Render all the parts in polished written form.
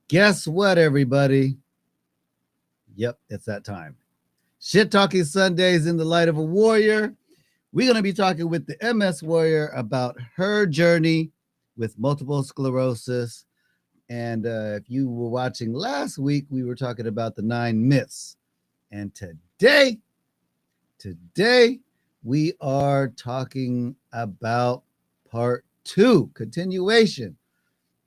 Guess what, everybody? Yep, it's that time. Shit Talking Sundays in the Light of a Warrior. We're going to be talking with the MS Warrior about her journey with multiple sclerosis. And if you were watching last week, we were talking about the 9 myths. And today, we are talking about part 2, continuation.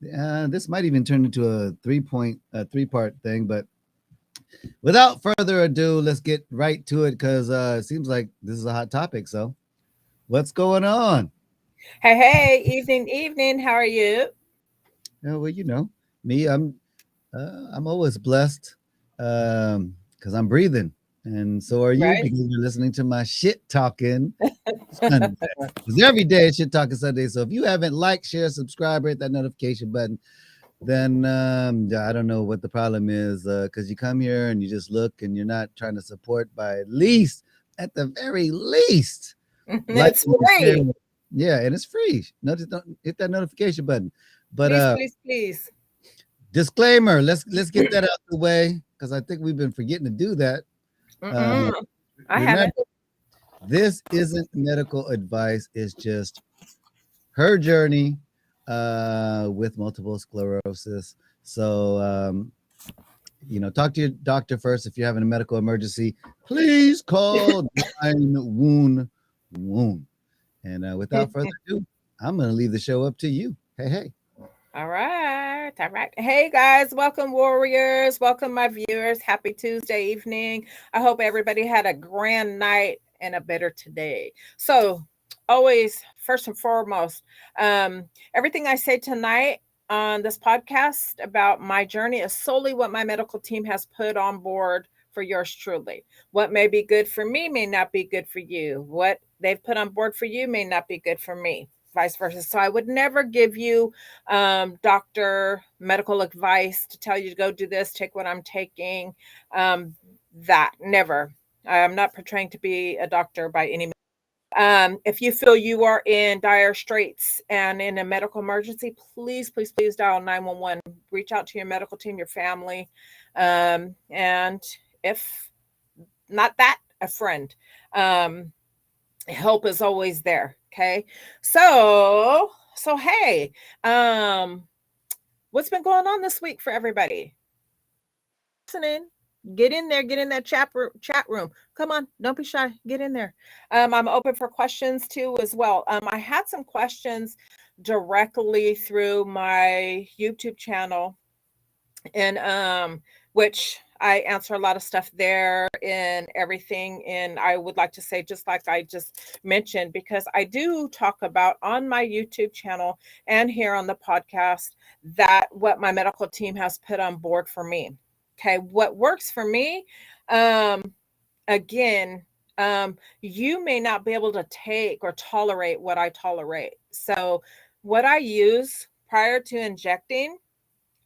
This might even turn into a three-part thing, but without further ado, let's get right to it because it seems like this is a hot topic. So, what's going on? Hey, evening. How are you? Well, you know me. I'm always blessed because I'm breathing, and so are you Right? because you're listening to my shit talking Sunday. Because every day it's shit talking Sunday. So if you haven't liked, share, subscribe, hit that notification button, then I don't know what the problem is because you come here and you just look and you're not trying to support by at the very least, like It's and share. free. Yeah, and it's free. No, just don't hit that notification button. But Please. disclaimer, let's get that out the way because I think we've been forgetting to do that. Uh, Mm-mm, I remember, haven't. this isn't medical advice. It's just her journey with multiple sclerosis. So, talk to your doctor first if you're having a medical emergency. Please call 911. And without further ado, I'm going to leave the show up to you. Hey. All right. Hey guys, welcome warriors. Welcome my viewers. Happy Tuesday evening. I hope everybody had a grand night and a better today. So, always first and foremost, everything I say tonight on this podcast about my journey is solely what my medical team has put on board for yours truly. What may be good for me may not be good for you. What they've put on board for you may not be good for me, vice versa. So I would never give you doctor medical advice to tell you to go do this, take what I'm taking. That never. I'm not portraying to be a doctor by any means. If you feel you are in dire straits and in a medical emergency, please, please, please dial 911. Reach out to your medical team, your family, and if not that, a friend. Um, Help is always there. Okay, so hey, what's been going on this week for everybody? Listening. Get in there, get in that chat room. Come on, don't be shy. Get in there. I'm open for questions too as well. I had some questions directly through my YouTube channel, and which I answer a lot of stuff there and everything. And I would like to say, just like I just mentioned, because I do talk about on my YouTube channel and here on the podcast that what my medical team has put on board for me. Okay, what works for me, um, again, you may not be able to take or tolerate what I tolerate. So, what I use prior to injecting,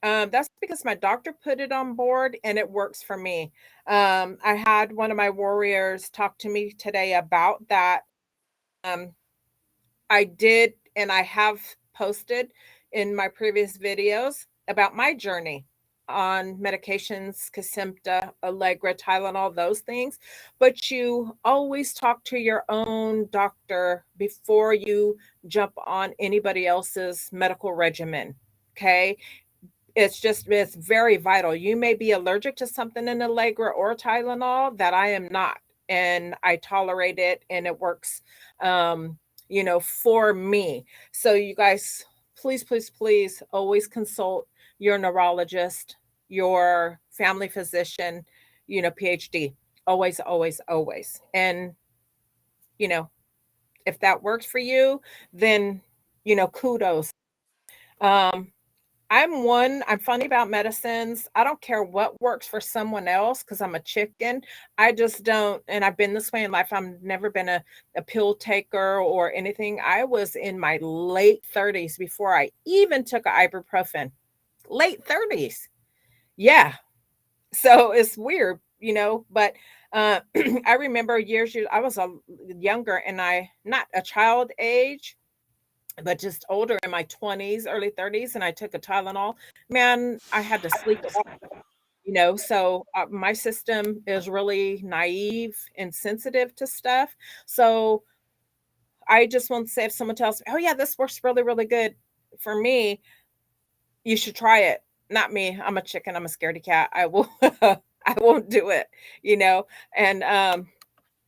that's because my doctor put it on board and it works for me. I had one of my warriors talk to me today about that. Um, I did, and I have posted in my previous videos about my journey on medications, Kesimpta, Allegra, Tylenol, those things. But you always talk to your own doctor before you jump on anybody else's medical regimen. Okay, it's very vital. You may be allergic to something in Allegra or Tylenol that I am not, and I tolerate it and it works, um, for me. So you guys, please, please, please always consult your neurologist, your family physician, PhD. Always, always, always. And you know, if that works for you, then kudos. Um, I'm funny about medicines. I don't care what works for someone else because I'm a chicken. I just don't, and I've been this way in life. I've never been a pill taker or anything. I was in my late 30s before I even took a ibuprofen. Late 30s. Yeah. So it's weird, but I remember years, I was younger and not a child age, but just older in my 20s, early 30s, and I took a Tylenol. Man, I had to sleep it off, so my system is really naive and sensitive to stuff. So I just want to say if someone tells me, oh, yeah, this works really, really good for me, you should try it. Not me. I'm a chicken. I'm a scaredy cat. I will, I won't do it, you know, and, um,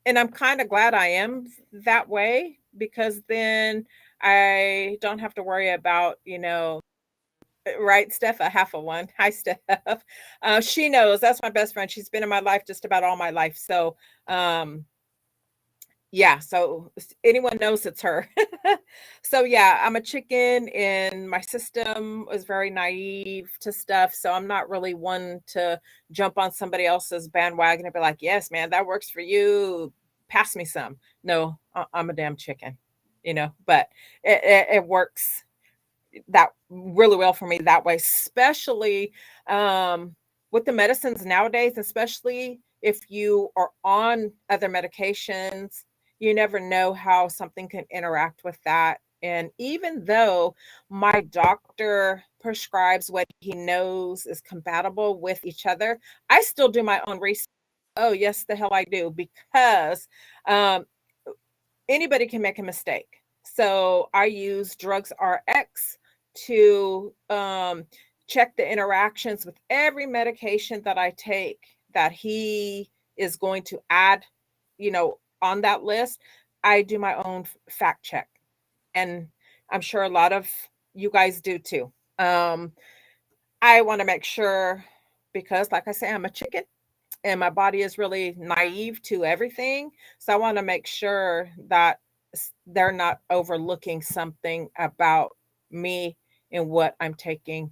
and I'm kind of glad I am that way because then I don't have to worry about, right, Steph, a half a one. Hi, Steph. She knows that's my best friend. She's been in my life just about all my life. So, um, yeah, so anyone knows it's her. So yeah, I'm a chicken and my system is very naive to stuff. So I'm not really one to jump on somebody else's bandwagon and be like, yes, man, that works for you. Pass me some. No, I'm a damn chicken, but it works that really well for me that way, especially with the medicines nowadays, especially if you are on other medications, you never know how something can interact with that. And even though my doctor prescribes what he knows is compatible with each other, I still do my own research. Oh, yes, the hell I do, because um, anybody can make a mistake. So I use Drugs RX to check the interactions with every medication that I take that he is going to add, on that list. I do my own fact check. And I'm sure a lot of you guys do too. Um, I want to make sure because, like I say, I'm a chicken and my body is really naive to everything. So I want to make sure that they're not overlooking something about me and what I'm taking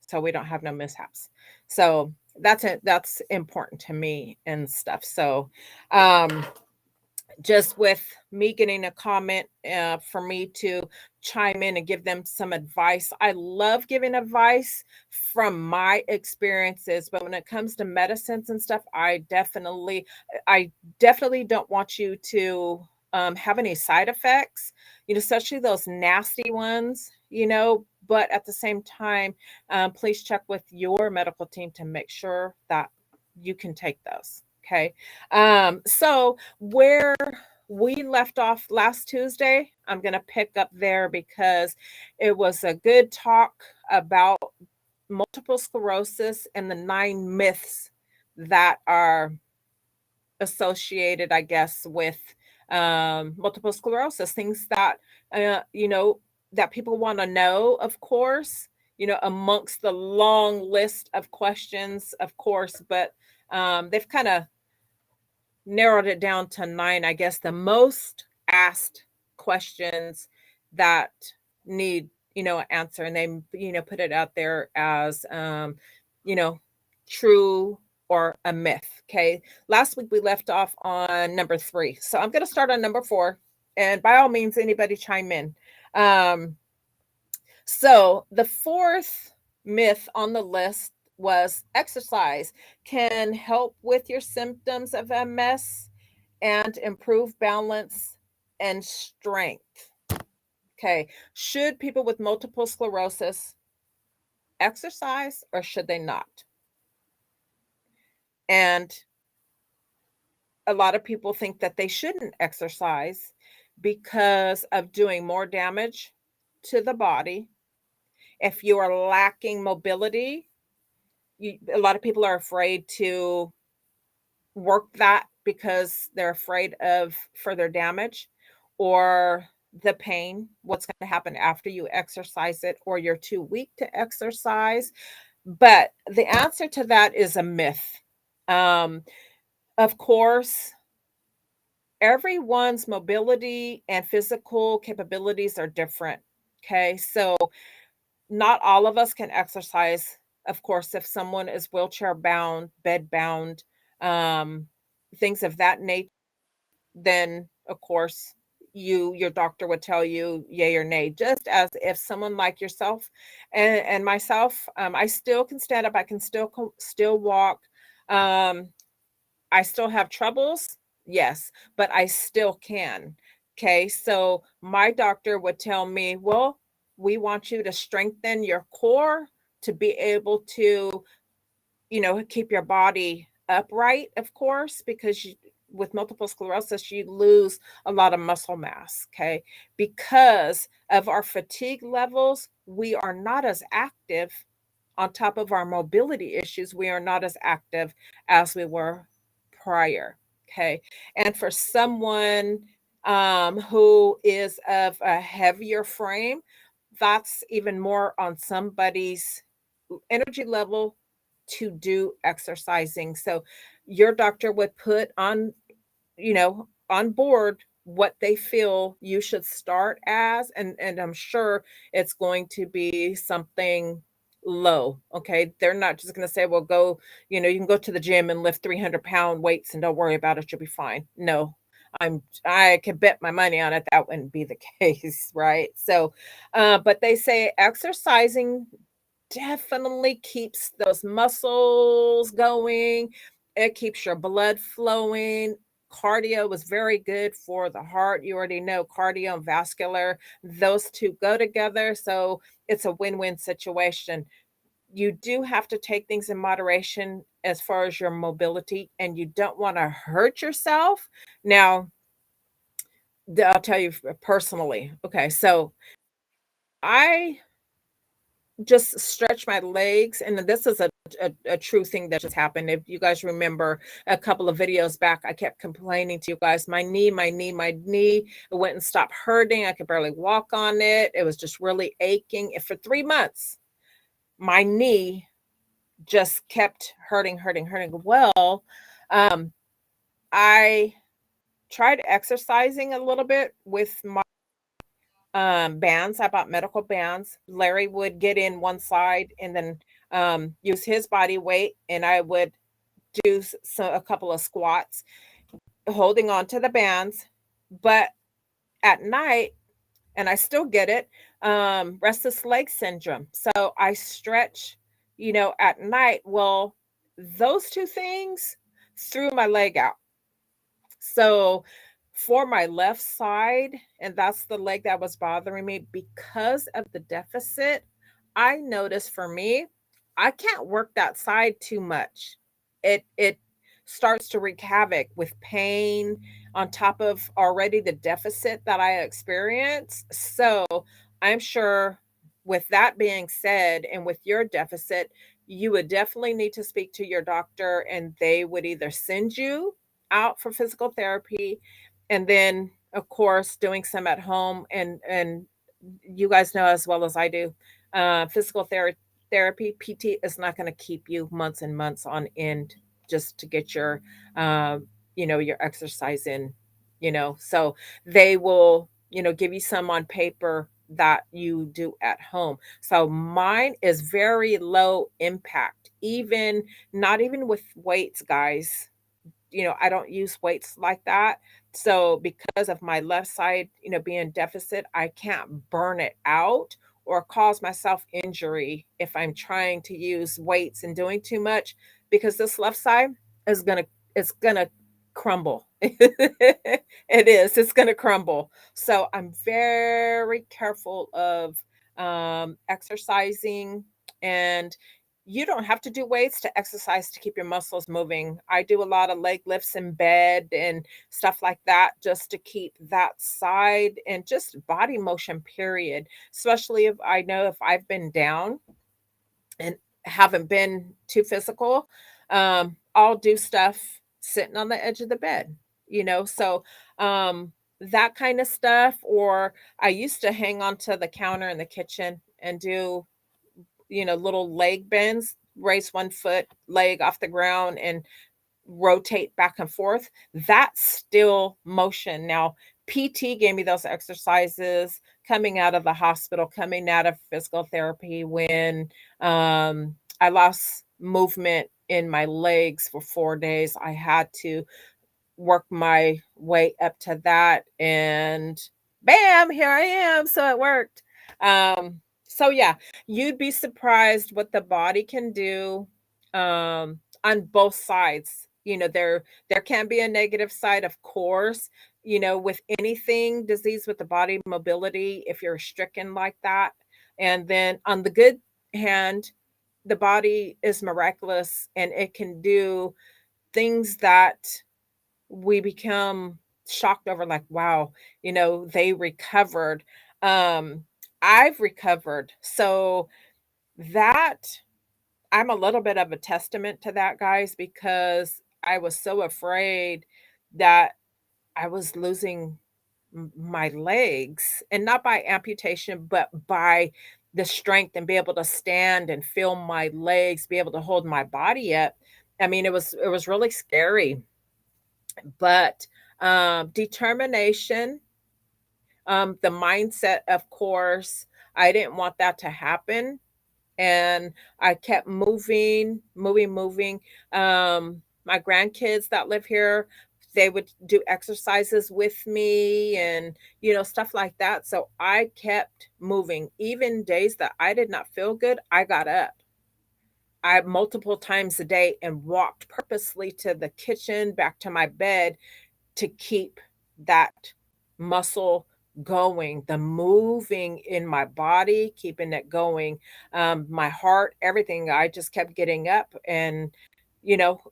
so we don't have no mishaps. So that's it. That's important to me and stuff. So um just with me getting a comment for me to chime in and give them some advice. I love giving advice from my experiences, but when it comes to medicines and stuff, I definitely don't want you to have any side effects, especially those nasty ones, but at the same time, please check with your medical team to make sure that you can take those. Okay. So where we left off last Tuesday, I'm going to pick up there because it was a good talk about multiple sclerosis and the 9 myths that are associated, I guess, with multiple sclerosis, things that, that people want to know, of course, amongst the long list of questions, of course, but they've kind of narrowed it down to 9, I guess, the most asked questions that need, answer. And they, put it out there as, you know, true or a myth. Okay. Last week we left off on number 3. So I'm going to start on number 4. And by all means, anybody chime in. So the 4th myth on the list was exercise can help with your symptoms of MS and improve balance and strength. Okay. Should people with multiple sclerosis exercise or should they not? And a lot of people think that they shouldn't exercise because of doing more damage to the body. If you are lacking mobility, a lot of people are afraid to work that because they're afraid of further damage or the pain, what's going to happen after you exercise it, or you're too weak to exercise. But the answer to that is a myth. Of course, everyone's mobility and physical capabilities are different. Okay. So not all of us can exercise. Of course, if someone is wheelchair bound, bed bound, um, things of that nature, then of course your doctor would tell you yay or nay. Just as if someone like yourself and myself, I still can stand up, I can still walk. I still have troubles, yes, but I still can. Okay, so my doctor would tell me, well, we want you to strengthen your core to be able to, keep your body upright, of course, because with multiple sclerosis, you lose a lot of muscle mass. Okay, because of our fatigue levels, we are not as active. On top of our mobility issues, we are not as active as we were prior. Okay. And for someone who is of a heavier frame, that's even more on somebody's energy level to do exercising. So your doctor would put on board what they feel you should start as, and I'm sure it's going to be something low. Okay, they're not just going to say, well, go, you can go to the gym and lift 300-pound weights and don't worry about it, you'll be fine. No, I can bet my money on it that wouldn't be the case, right? So but they say exercising definitely keeps those muscles going. It keeps your blood flowing. Cardio was very good for the heart. You already know cardio and vascular, those two go together. So it's a win-win situation. You do have to take things in moderation as far as your mobility, and you don't want to hurt yourself. Now, I'll tell you personally. Okay, so I just stretch my legs, and this is a true thing that just happened. If you guys remember a couple of videos back, I kept complaining to you guys, my knee, it went and stopped hurting. I could barely walk on it. It was just really aching. And for 3 months, my knee just kept hurting. Well, I tried exercising a little bit with my bands. I bought medical bands. Larry would get in one side and then use his body weight, and I would do a couple of squats holding on to the bands. But at night, and I still get it, restless leg syndrome. So I stretch, at night. Well, those two things threw my leg out. So for my left side, and that's the leg that was bothering me because of the deficit. I noticed for me, I can't work that side too much. It starts to wreak havoc with pain on top of already the deficit that I experience. So I'm sure with that being said, and with your deficit, you would definitely need to speak to your doctor, and they would either send you out for physical therapy, and then of course doing some at home. And you guys know as well as I do, physical therapy PT is not going to keep you months and months on end just to get your um, your exercise in. So they will give you some on paper that you do at home. So mine is very low impact, even not even with weights, guys. I don't use weights like that. So because of my left side, being deficit, I can't burn it out or cause myself injury if I'm trying to use weights and doing too much, because this left side is gonna crumble. It is. It's gonna crumble. So I'm very careful of exercising. And you don't have to do weights to exercise to keep your muscles moving. I do a lot of leg lifts in bed and stuff like that just to keep that side and just body motion, period. Especially if I know if I've been down and haven't been too physical, I'll do stuff sitting on the edge of the bed. So that kind of stuff. Or I used to hang onto the counter in the kitchen and do little leg bends, raise one foot leg off the ground and rotate back and forth. That's still motion. Now, PT gave me those exercises coming out of the hospital, coming out of physical therapy when I lost movement in my legs for 4 days. I had to work my way up to that, and bam, here I am. So it worked. So yeah, you'd be surprised what the body can do on both sides. There can be a negative side, of course, with anything disease with the body mobility if you're stricken like that. And then on the good hand, the body is miraculous and it can do things that we become shocked over, like, wow, they recovered. um I've recovered. So that, I'm a little bit of a testament to that, guys, because I was so afraid that I was losing my legs, and not by amputation but by the strength, and be able to stand and feel my legs, be able to hold my body up. I mean, it was really scary. But determination, the mindset, of course, I didn't want that to happen. And I kept moving, moving, moving. My grandkids that live here, they would do exercises with me and, stuff like that. So I kept moving. Even days that I did not feel good, I got up. I multiple times a day and walked purposely to the kitchen, back to my bed, to keep that muscle going, the moving in my body, keeping it going. My heart, everything. I just kept getting up, and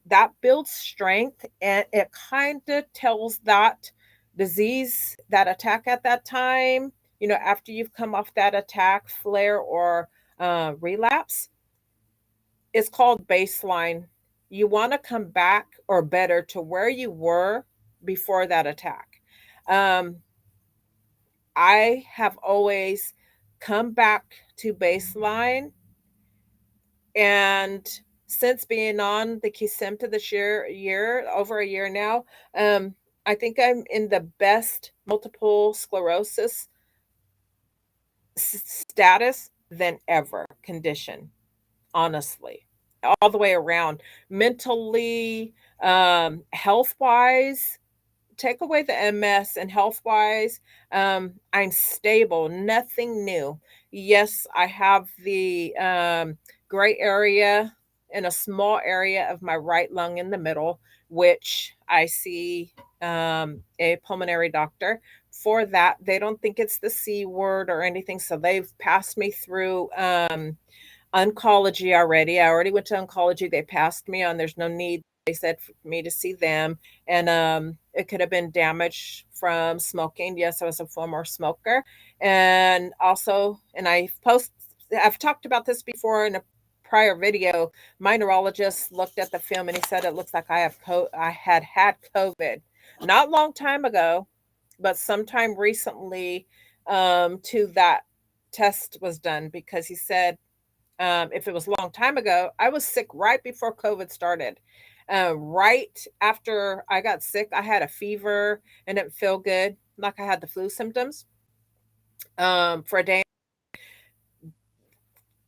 that builds strength, and it kind of tells that disease, that attack at that time. After you've come off that attack, flare, or relapse, it's called baseline. You want to come back or better to where you were before that attack. Um, I have always come back to baseline. And since being on the Kesimpta this year, over a year now, I think I'm in the best multiple sclerosis status than ever condition, honestly, all the way around, mentally, health wise. Take away the MS, and health wise, I'm stable, nothing new. Yes, I have the gray area in a small area of my right lung in the middle, which I see a pulmonary doctor for that. They don't think it's the C word or anything. So they've passed me through oncology already. I already went to oncology. They passed me on. There's no need, they said, for me to see them. And it could have been damage from smoking. Yes, I was a former smoker. And also, and I've talked about this before in a prior video. My neurologist looked at the film and he said it looks like I had COVID not long time ago, but sometime recently, to that test was done, because he said, if it was a long time ago, I was sick right before COVID started. Right after I got sick, I had a fever and didn't feel good, like I had the flu symptoms, for a day.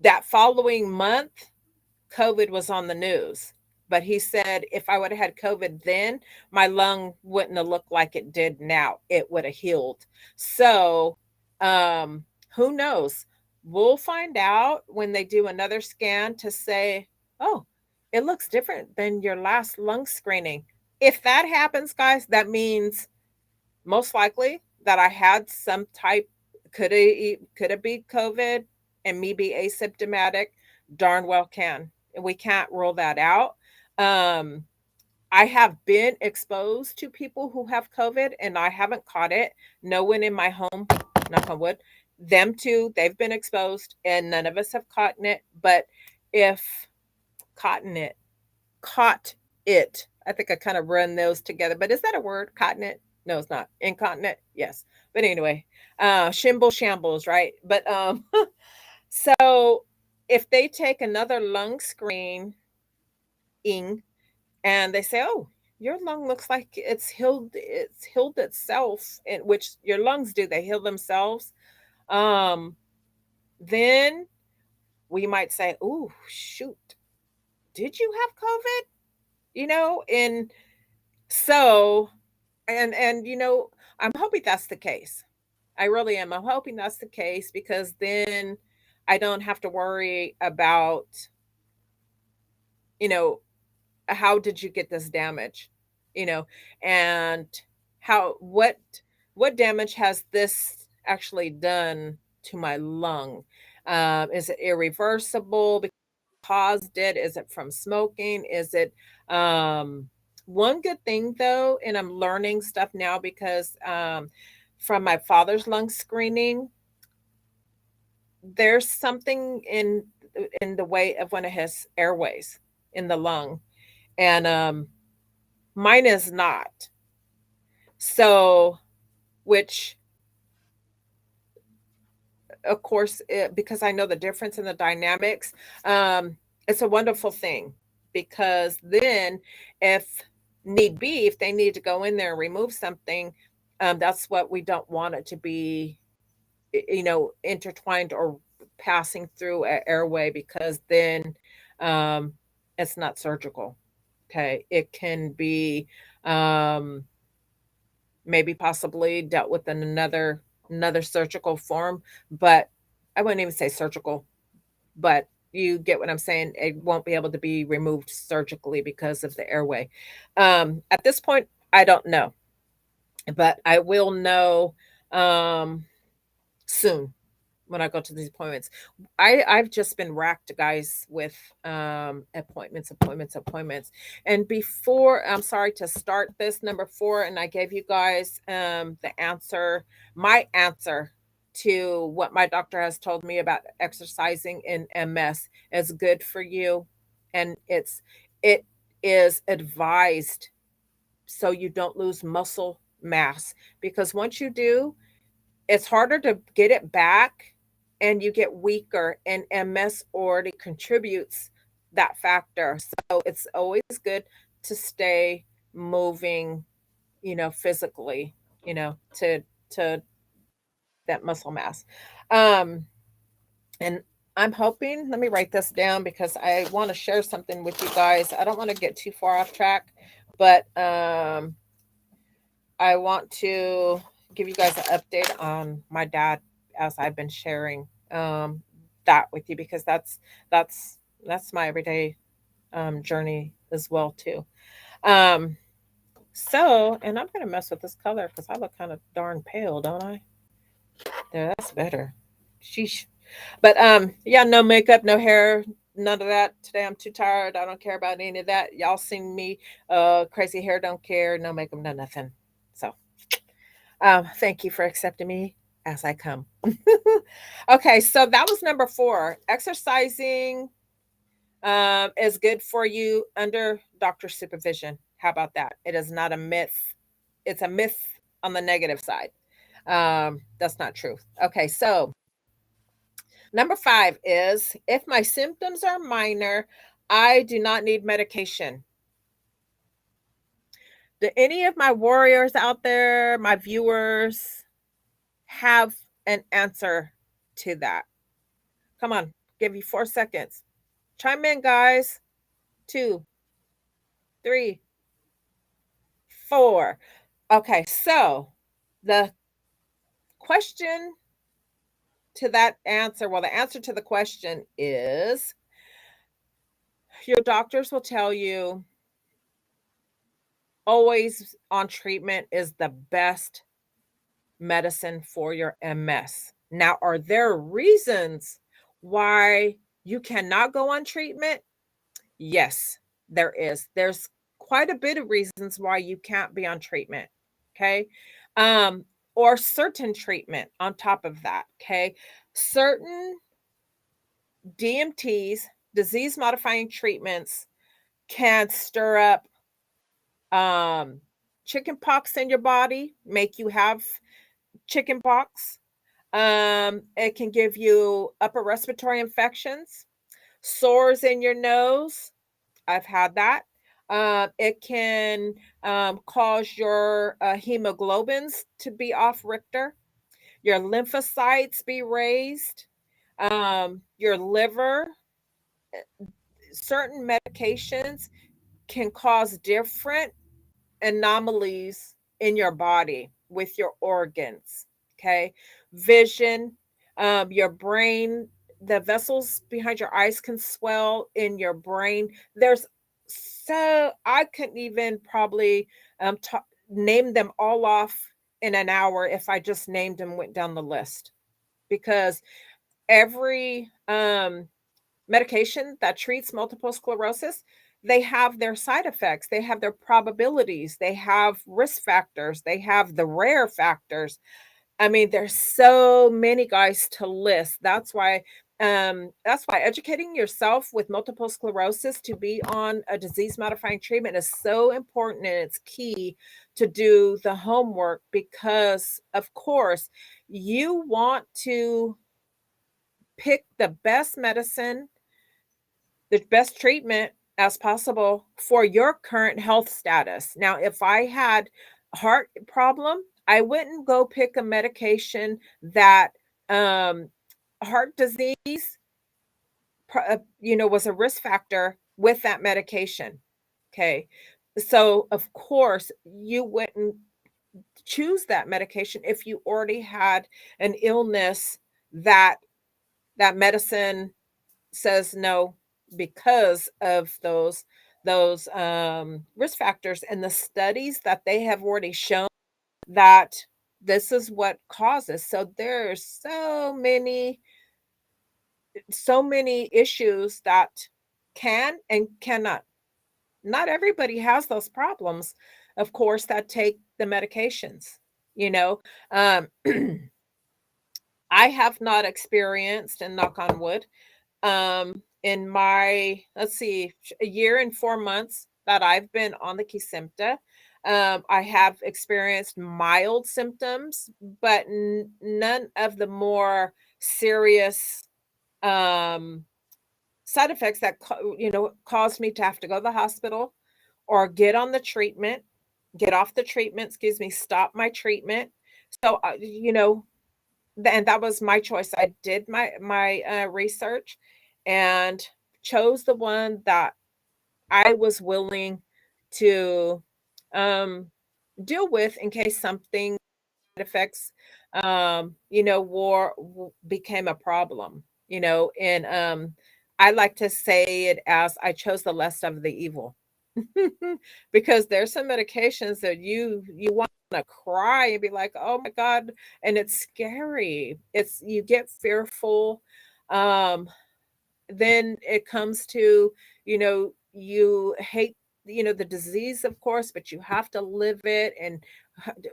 That following month, COVID was on the news. But he said if I would have had COVID then, my lung wouldn't have looked like it did now. It would have healed. So, um, who knows? We'll find out when they do another scan to say, oh, it looks different than your last lung screening. If that happens, guys, that means most likely that I had some type, could it be COVID and me be asymptomatic? Darn well can. We can't rule that out. Um, I have been exposed to people who have COVID and I haven't caught it. No one in my home, knock on wood, them too, they've been exposed and none of us have caught it. But if caught it, caught it. I think I kind of run those together. But is that a word? Continent? No, it's not. Incontinent? Yes. But anyway, shimble shambles, right? But so if they take another lung screening and they say, "Oh, your lung looks like it's healed itself," and which your lungs do, they heal themselves. Um, then we might say, "Oh, shoot, did you have COVID?" And so, and I'm hoping that's the case. I really am. I'm hoping that's the case, because then I don't have to worry about, you know, how did you get this damage? You know, and how what damage has this actually done to my lung? Is it irreversible? Caused it? Is it from smoking? Is it um one good thing though, and I'm learning stuff now because from my father's lung screening, there's something in the way of one of his airways in the lung, and mine is not. So, which of course, because I know the difference in the dynamics, um, it's a wonderful thing, because then, if need be, if they need to go in there and remove something, that's what we don't want it to be, intertwined or passing through an airway, because then um, it's not surgical. Okay, it can be um, maybe possibly dealt with in another surgical form, but I wouldn't even say surgical, but you get what I'm saying. It won't be able to be removed surgically because of the airway. At this point, I don't know, but I will know um, soon when I go to these appointments. I've just been racked, guys, with appointments. And before, I'm sorry to start this number 4, and I gave you guys the answer, my answer to what my doctor has told me about exercising in MS is good for you, and it is advised so you don't lose muscle mass, because once you do, it's harder to get it back and you get weaker, and MS already contributes that factor. So it's always good to stay moving, physically, to that muscle mass. Um and I'm hoping, let me write this down because I want to share something with you guys. I don't want to get too far off track, but I want to give you guys an update on my dad, as I've been sharing that with you, because that's that's my everyday journey as well too. Um, So, and I'm gonna mess with this color because I look kind of darn pale, don't I? There, that's better. Sheesh. But yeah, no makeup, no hair, none of that. Today I'm too tired. I don't care about any of that. Y'all seen me, crazy hair, don't care, no makeup, no nothing. So, thank you for accepting me as I come. Okay, so that was number 4. Exercising is good for you under doctor supervision. How about that? It is not a myth. It's a myth on the negative side. That's not true. Okay, so number 5 is if my symptoms are minor, I do not need medication. Do any of my warriors out there, my viewers, have an answer to that? Come on, give you 4 seconds. Chime in, guys. 2, 3, 4. Okay, so the question to that answer, well, the answer to the question is your doctors will tell you always on treatment is the best medicine for your MS. Now, are there reasons why you cannot go on treatment? Yes, there is. There's quite a bit of reasons why you can't be on treatment. Okay. Um, or certain treatment on top of that. Okay. Certain DMTs, disease modifying treatments, can stir up um, chicken pox in your body, make you have chicken pox. It can give you upper respiratory infections, sores in your nose. I've had that. It can cause your hemoglobins to be off Richter, your lymphocytes be raised, your liver. Certain medications can cause different anomalies in your body with your organs. Okay. Vision, your brain, the vessels behind your eyes can swell in your brain. There's so I couldn't even probably name them all off in an hour if I just named them, went down the list, because every medication that treats multiple sclerosis, they have their side effects, they have their probabilities, they have risk factors, they have the rare factors. I mean, there's so many guys to list. That's why educating yourself with multiple sclerosis to be on a disease modifying treatment is so important, and it's key to do the homework because of course you want to pick the best medicine, the best treatment as possible for your current health status. Now, if I had a heart problem, I wouldn't go pick a medication that um, heart disease, was a risk factor with that medication. Okay. So, of course, you wouldn't choose that medication if you already had an illness that that medicine says no because of those risk factors and the studies that they have already shown that this is what causes. So there's so many issues that can and cannot. Not everybody has those problems, of course, that take the medications. You know, um, I have not experienced, and knock on wood, in my, let's see, a year and 4 months that I've been on the Kesimpta, I have experienced mild symptoms, but none of the more serious um, side effects that caused me to have to go to the hospital or get off the treatment, excuse me, stop my treatment. So and that was my choice. I did my research and chose the one that I was willing to um, deal with in case something affects became a problem. And I like to say it as I chose the less of the evil. Because there's some medications that you want to cry and be like, "Oh my God," and it's scary. It's you get fearful. Um, then it comes to, you hate, the disease, of course, but you have to live it. And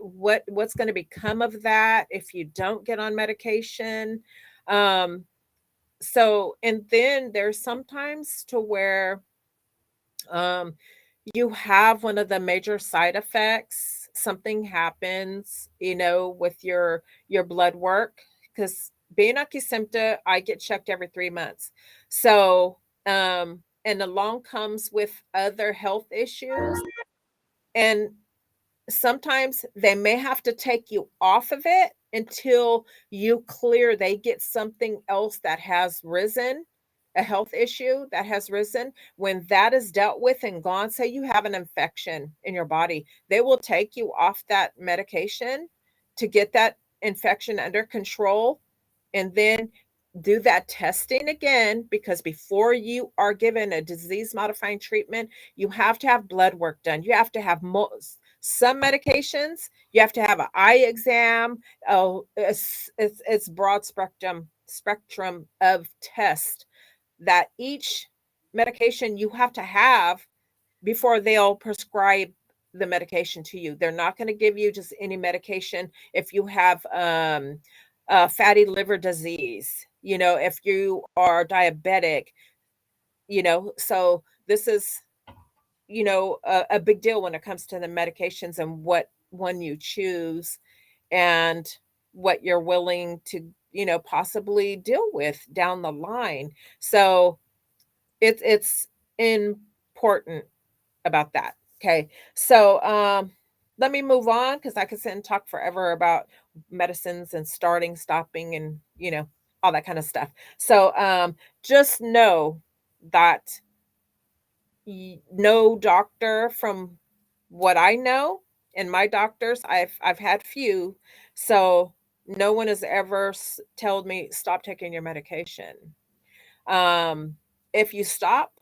what's going to become of that if you don't get on medication? Um, and then there's sometimes to where um, you have one of the major side effects. Something happens, with your blood work, because being a Kesimpta, I get checked every 3 months. So, and along comes with other health issues, and sometimes they may have to take you off of it until you clear, they get something else that has risen, a health issue that has risen. When that is dealt with and gone, say you have an infection in your body, they will take you off that medication to get that infection under control, and then do that testing again, because before you are given a disease modifying treatment, you have to have blood work done. You have to have some medications. You have to have an eye exam. Oh, it's broad spectrum of tests that each medication you have to have before they'll prescribe the medication to you. They're not going to give you just any medication if you have fatty liver disease, if you are diabetic, so this is, a big deal when it comes to the medications and what one you choose, and what you're willing to, possibly deal with down the line. So it's important about that. Okay. So let me move on, because I could sit and talk forever about medicines and starting, stopping, and all that kind of stuff. So just know that no doctor, from what I know, and my doctors, I've had few, so no one has ever told me stop taking your medication. Um, if you stop,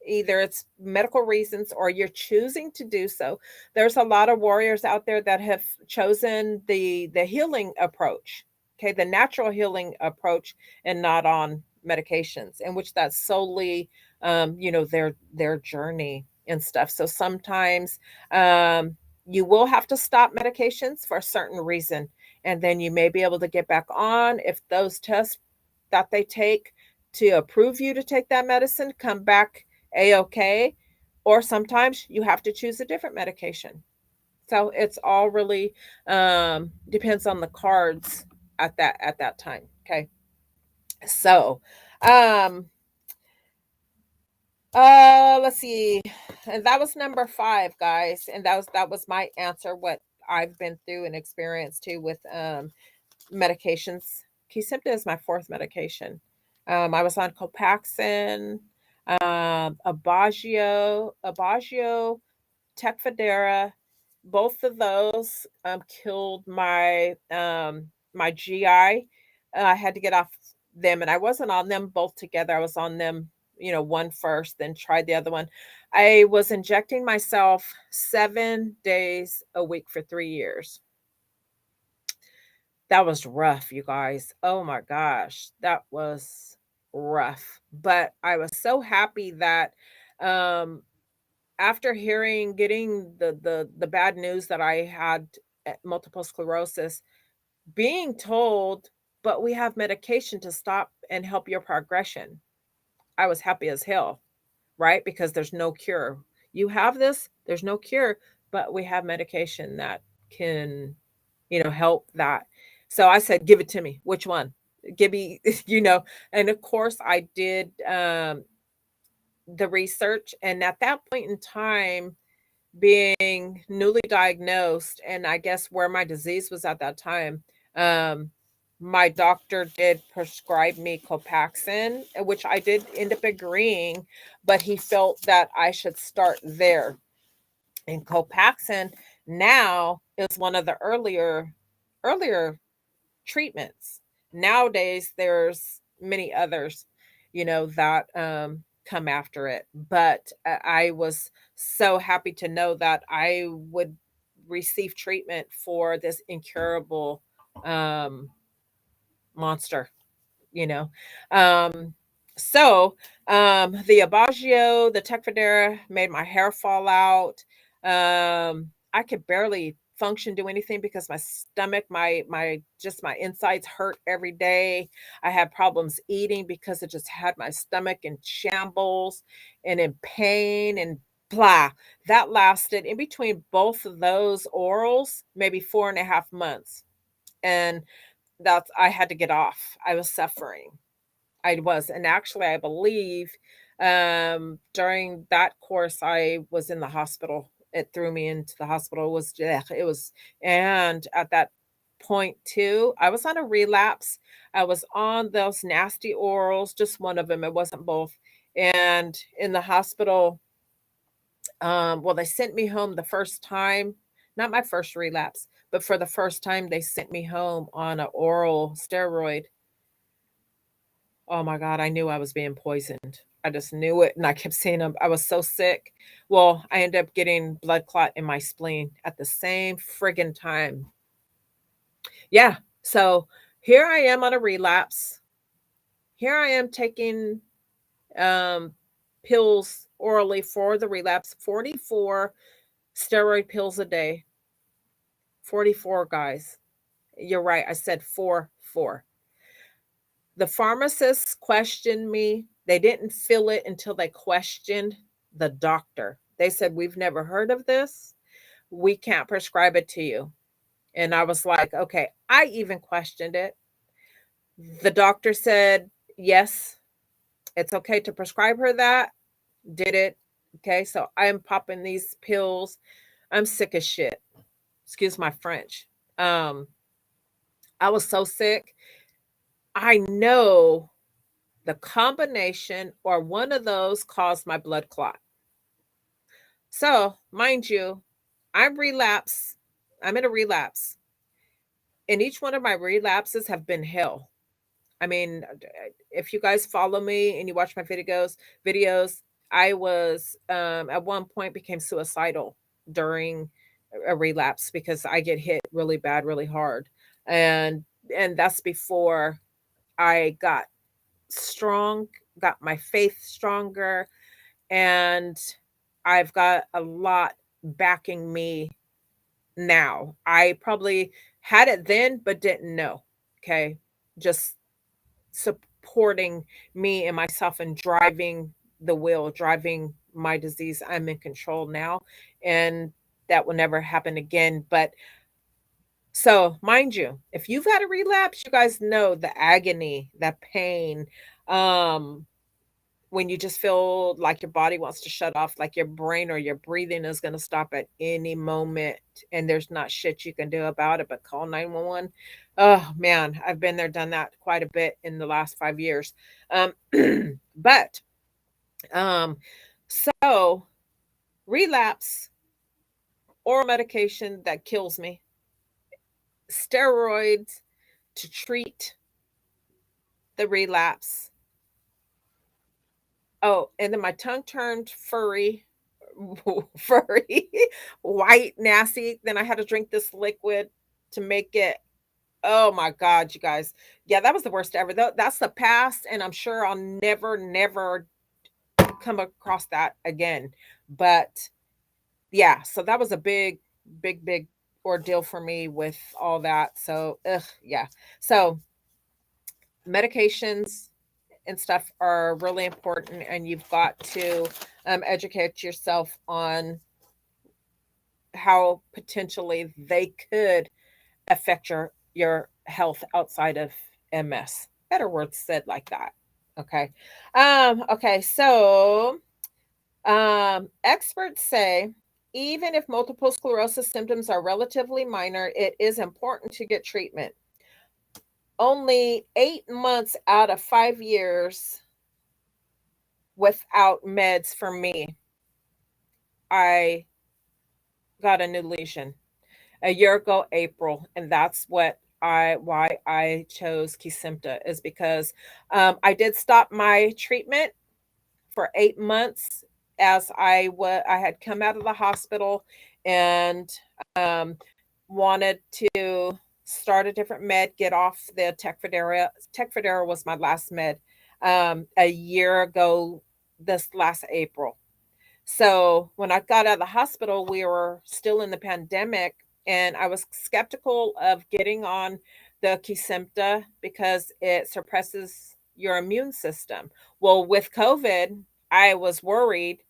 either it's medical reasons or you're choosing to do so. There's a lot of warriors out there that have chosen the healing approach, okay, the natural healing approach, and not on medications, in which that's solely their journey and stuff. So sometimes um you will have to stop medications for a certain reason, and then you may be able to get back on if those tests that they take to approve you to take that medicine come back a-okay, or sometimes you have to choose a different medication. So it's all really depends on the cards at that time. Okay. So um let's see. And that was number 5, guys. And that was my answer, what I've been through and experienced too with medications. Kesimpta is my 4th medication. I was on Copaxone, Abagio, Tecfidera. Both of those killed my GI. I had to get off them, and I wasn't on them both together. I was on them, one first, then tried the other one. I was injecting myself 7 days a week for 3 years. That was rough, you guys. Oh my gosh, that was rough. But I was so happy that um after getting the bad news that I had multiple sclerosis, being told, but we have medication to stop and help your progression. I was happy as hell, right? Because there's no cure. You have this, there's no cure, but we have medication that can, help that. So I said, give it to me. Which one? Give me, and of course I did the research. And at that point in time, being newly diagnosed, and I guess where my disease was at that time, um, my doctor did prescribe me Copaxone, which I did end up agreeing, but he felt that I should start there. And Copaxone now is one of the earlier treatments. Nowadays, there's many others, that come after it. But I was so happy to know that I would receive treatment for this incurable um, monster, you know. Um, so the Abagio, the Tecfidera made my hair fall out. I could barely function, do anything because my stomach, my just my insides hurt every day. I had problems eating because it just had my stomach in shambles and in pain and blah. That lasted in between both of those orals, maybe 4.5 months. And that's I had to get off. I was suffering. I was, and actually, I believe, during that course, I was in the hospital. It threw me into the hospital. It was, and at that point too, I was on a relapse. I was on those nasty orals, just one of them. It wasn't both. And in the hospital, well, they sent me home the first time, not my first relapse, but for the first time, they sent me home on an oral steroid. Oh my God, I knew I was being poisoned. I just knew it. And I kept saying I was so sick. Well, I ended up getting blood clot in my spleen at the same friggin' time. Yeah. So here I am on a relapse. Here I am taking um, pills orally for the relapse, 44 steroid pills a day. 44, guys. You're right. I said 4. The pharmacists questioned me. They didn't fill it until they questioned the doctor. They said, "We've never heard of this. We can't prescribe it to you." And I was like, okay, I even questioned it. The doctor said, "Yes, it's okay to prescribe her that." Did it. Okay, so I'm popping these pills. I'm sick as shit. Excuse my French. Um, I was so sick. I know the combination or one of those caused my blood clot. So, mind you, I'm relapse. I'm in a relapse. And each one of my relapses have been hell. I mean, if you guys follow me and you watch my videos, I was at one point became suicidal during a relapse because I get hit really bad, really hard. And that's before I got strong, got my faith stronger, and I've got a lot backing me now. I probably had it then, but didn't know. Okay. Just supporting me and myself and driving the wheel, driving my disease. I'm in control now. And that will never happen again. But so, mind you, if you've had a relapse, you guys know the agony, the pain, um, when you just feel like your body wants to shut off, like your brain or your breathing is going to stop at any moment, and there's not shit you can do about it but call 911. Oh man, I've been there, done that quite a bit in the last 5 years. Um, but um, so relapse, oral medication that kills me, steroids to treat the relapse. Oh, and then my tongue turned furry, furry, white, nasty. Then I had to drink this liquid to make it. Oh my God, you guys. Yeah, that was the worst ever. That's the past, and I'm sure I'll never, never come across that again. But yeah, so that was a big, big, big ordeal for me with all that. So, ugh, yeah. So medications and stuff are really important, and you've got to educate yourself on how potentially they could affect your health outside of MS. Better words said like that. Okay. Okay, so experts say even if multiple sclerosis symptoms are relatively minor, it is important to get treatment. Only 8 months out of 5 years without meds for me, I got a new lesion a year ago, April, and that's why I chose Kesimpta is because I did stop my treatment for 8 months as I had come out of the hospital and um, wanted to start a different med, get off the Tecfidera. Tecfidera was my last med a year ago this last April. So when I got out of the hospital, we were still in the pandemic, and I was skeptical of getting on the Kesimpta because it suppresses your immune system. Well, with COVID, I was worried,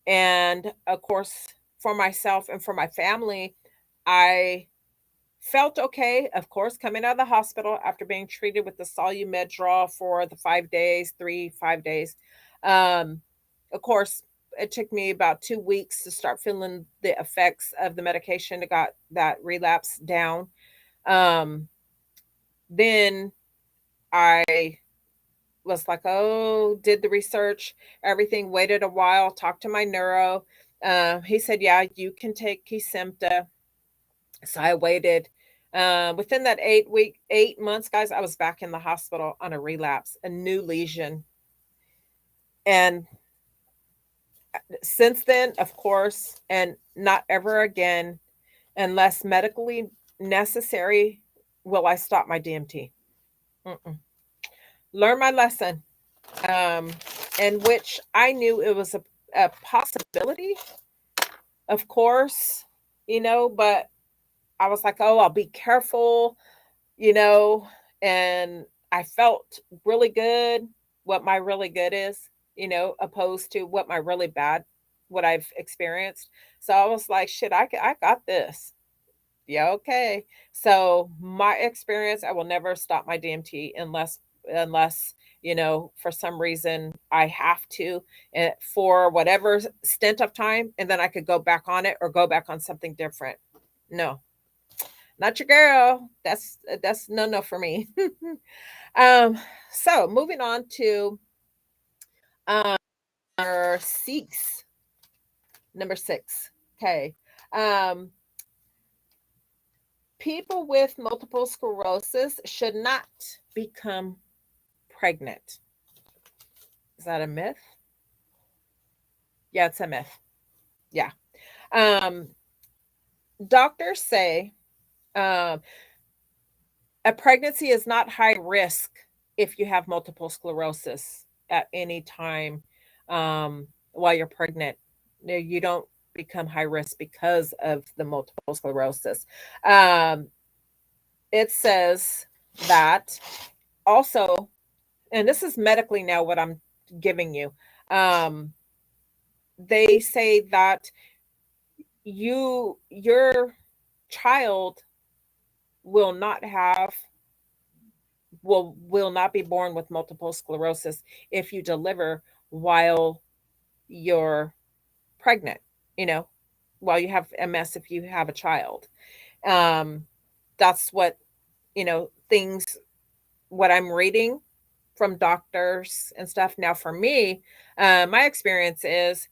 and of course, for myself and for my family, I felt okay, of course, coming out of the hospital after being treated with the Solumedrol for the 5 days, 5 days. Um, of course, it took me about 2 weeks to start feeling the effects of the medication that got that relapse down. Um, then I was like, oh, did the research, everything, waited a while, talked to my neuro. He said, yeah, you can take Kesimpta. So I waited. Within that 8 months, guys, I was back in the hospital on a relapse, a new lesion. And since then, of course, and not ever again, unless medically necessary, will I stop my DMT. Mm-mm. Learn my lesson, um, in which I knew it was a possibility, of course, but I was like, oh, I'll be careful, you know, and I felt really good, what my really good is, opposed to what my really bad, what I've experienced. So I was like, shit, I got this. Yeah, okay. So my experience, I will never stop my DMT unless for some reason I have to, for whatever stint of time, and then I could go back on it or go back on something different. No, not your girl. That's no for me. um, so moving on to um number six. Number six. Okay. Um, people with multiple sclerosis should not become pregnant. Is that a myth? Yeah, it's a myth. Yeah. Um, doctors say um, a pregnancy is not high risk if you have multiple sclerosis at any time while you're pregnant. No, you don't become high risk because of the multiple sclerosis. Um, it says that also, and this is medically now what I'm giving you. Um, they say that your child will not have will not be born with multiple sclerosis if you deliver while you're pregnant, you know, while you have MS if you have a child. Um, that's what, things, what I'm reading from doctors and stuff. Now, for me, my experience is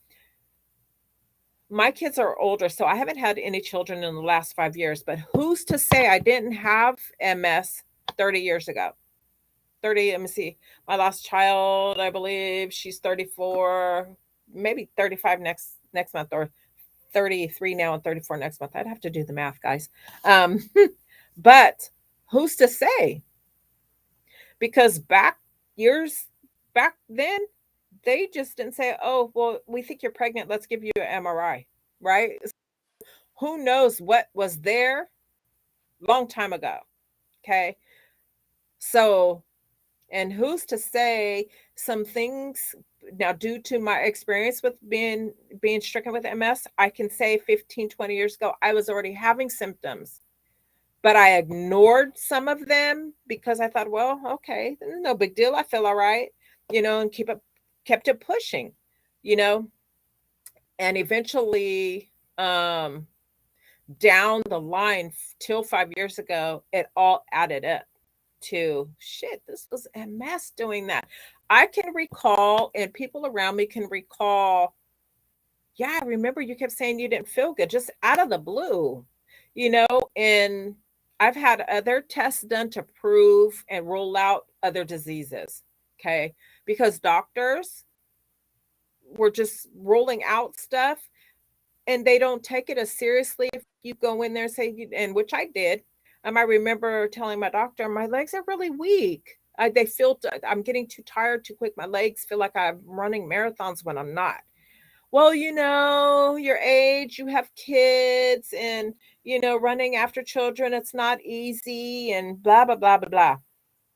my kids are older, so I haven't had any children in the last 5 years, but who's to say I didn't have MS 30 years ago? 30, let me see. My last child, I believe she's 34, maybe 35 next month, or 33 now and 34 next month. I'd have to do the math, guys. Um, but who's to say? Because years back then, they just didn't say, "Oh, well, we think you're pregnant. Let's give you an MRI." Right? Who knows what was there long time ago? Okay. So, and who's to say some things now, due to my experience with being stricken with MS, I can say 15, 20 years ago, I was already having symptoms, but I ignored some of them because I thought, well, okay, no big deal. I feel all right, and kept it pushing, you know, and eventually, down the line till 5 years ago, it all added up to shit. This was MS doing that. I can recall, and people around me can recall, yeah, I remember you kept saying you didn't feel good just out of the blue, and I've had other tests done to prove and rule out other diseases. Okay. Because doctors, we're just rolling out stuff, and they don't take it as seriously if you go in there and say, and which I did. I remember telling my doctor, my legs are really weak. They feel, I'm getting too tired too quick. My legs feel like I'm running marathons when I'm not. Well, your age, you have kids, and, running after children, it's not easy, and blah, blah, blah, blah, blah.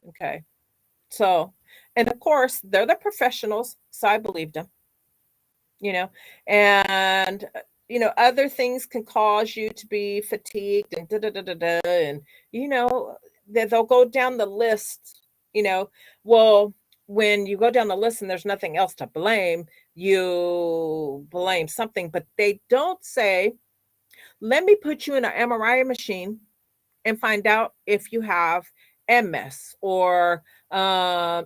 Okay. So, and of course, they're the professionals. So I believed them, you know, and, other things can cause you to be fatigued and da da da da da. And, you know, they'll go down the list, you know, well, when you go down the list and there's nothing else to blame, you blame something, but they don't say, let me put you in an MRI machine and find out if you have MS or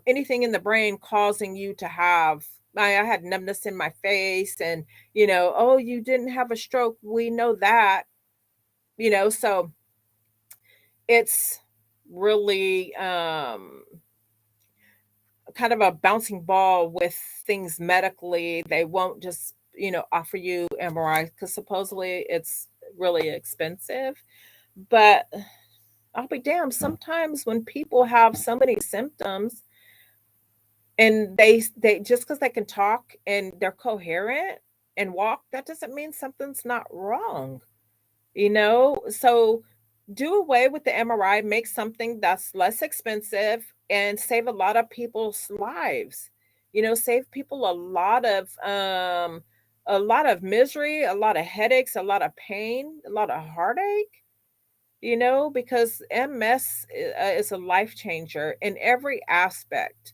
anything in the brain causing you to have. I had numbness in my face, and, oh, you didn't have a stroke. We know that, so it's really kind of a bouncing ball with things medically. They won't just, offer you MRI because supposedly it's really expensive. But I'll be damned. Sometimes when people have so many symptoms and they just because they can talk and they're coherent and walk, that doesn't mean something's not wrong. So do away with the MRI, make something that's less expensive and save a lot of people's lives. Save people a lot of misery, a lot of headaches, a lot of pain, a lot of heartache, because MS is a life changer in every aspect.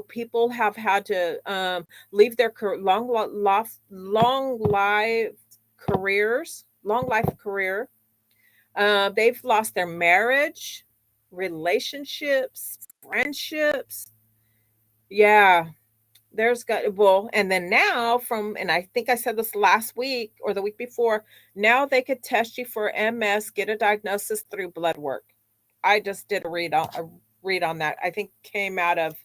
People have had to leave their long life careers, long life career. They've lost their marriage, relationships, friendships. Yeah, there's got, well, and then now and I think I said this last week or the week before, now they could test you for MS, get a diagnosis through blood work. I just did a read on that. I think came out of